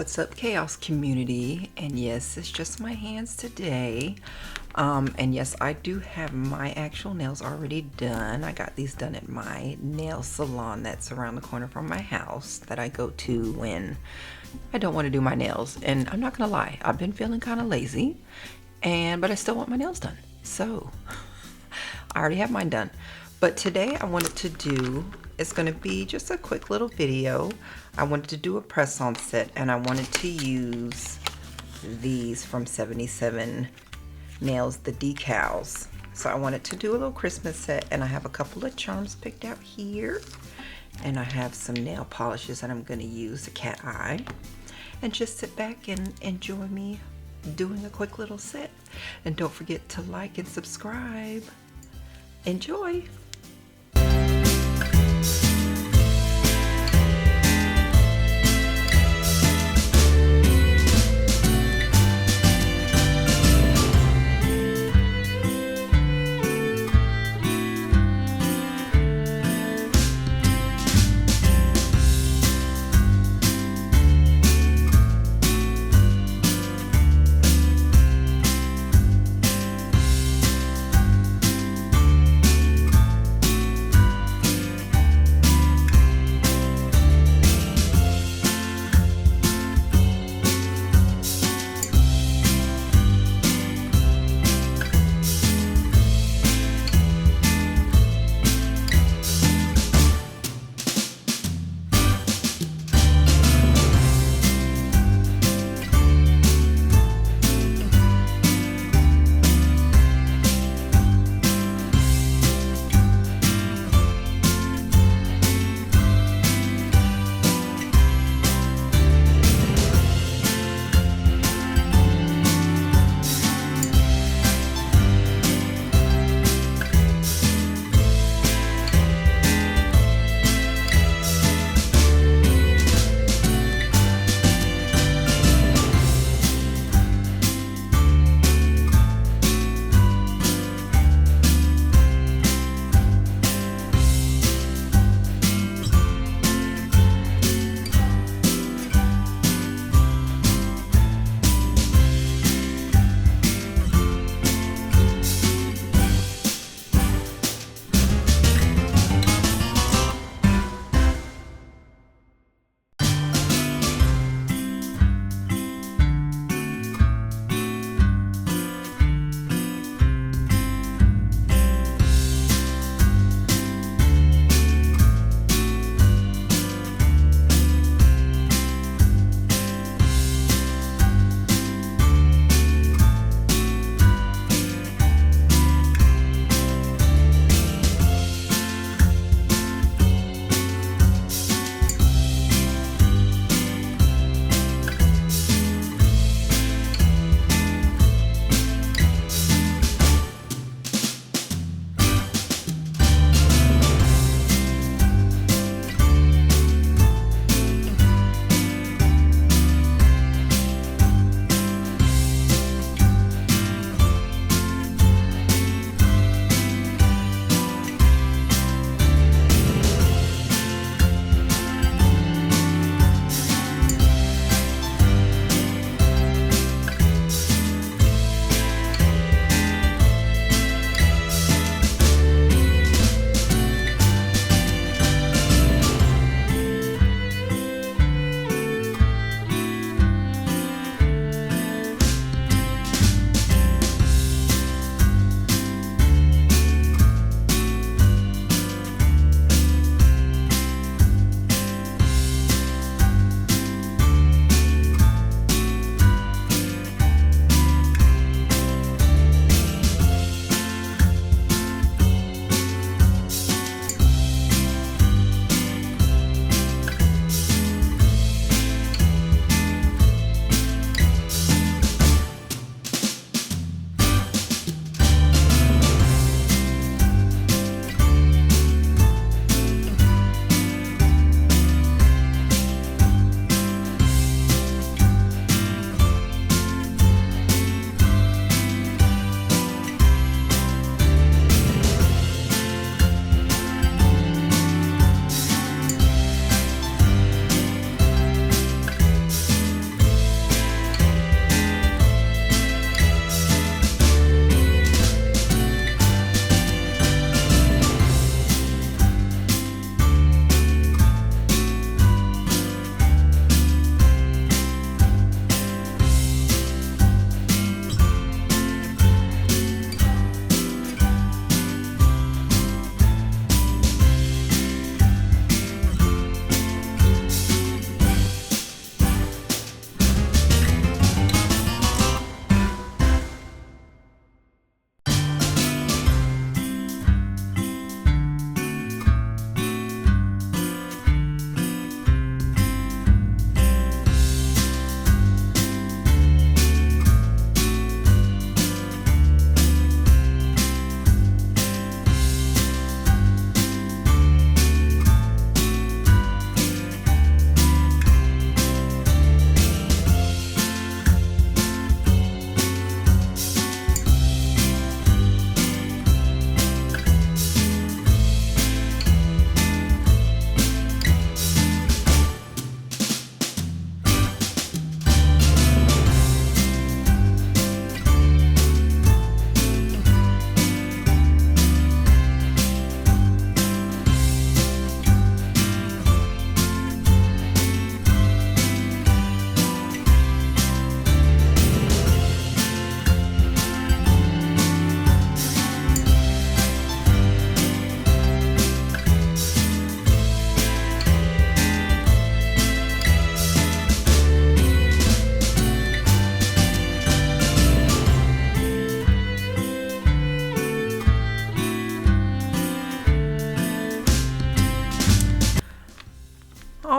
What's up, Chaos community? And yes, it's just my hands today. And yes, I do have my actual nails already done. I got these done at my nail salon that's around the corner from my house that I go to when I don't want to do my nails. And I'm not gonna lie, I've been feeling kind of lazy, but I still want my nails done. So I already have mine done. But today I wanted to do, it's going to be just a quick little video. I wanted to do a press-on set, and I wanted to use these from 77 Nails, the decals. So I wanted to do a little Christmas set, and I have a couple of charms picked out here. And I have some nail polishes that I'm going to use, a cat eye. And just sit back and enjoy me doing a quick little set. And don't forget to like and subscribe. Enjoy!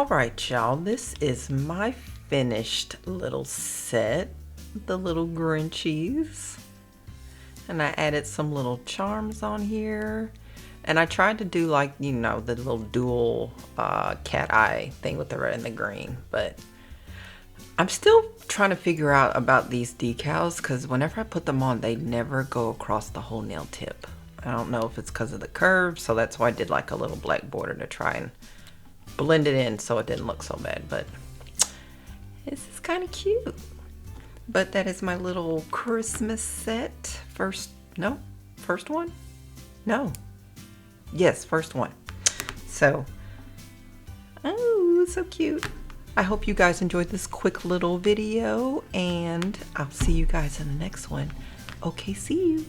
All right, y'all, this is my finished little set, the little Grinchies. And I added some little charms on here. And I tried to do like, you know, the little dual cat eye thing with the red and the green. But I'm still trying to figure out about these decals because whenever I put them on, they never go across the whole nail tip. I don't know if it's because of the curve, so that's why I did like a little black border to try and blend it in so it didn't look so bad. But this is kind of cute. But that is my little Christmas set. First one? No. Yes, first one. So, oh, so cute. I hope you guys enjoyed this quick little video, and I'll see you guys in the next one. Okay, see you.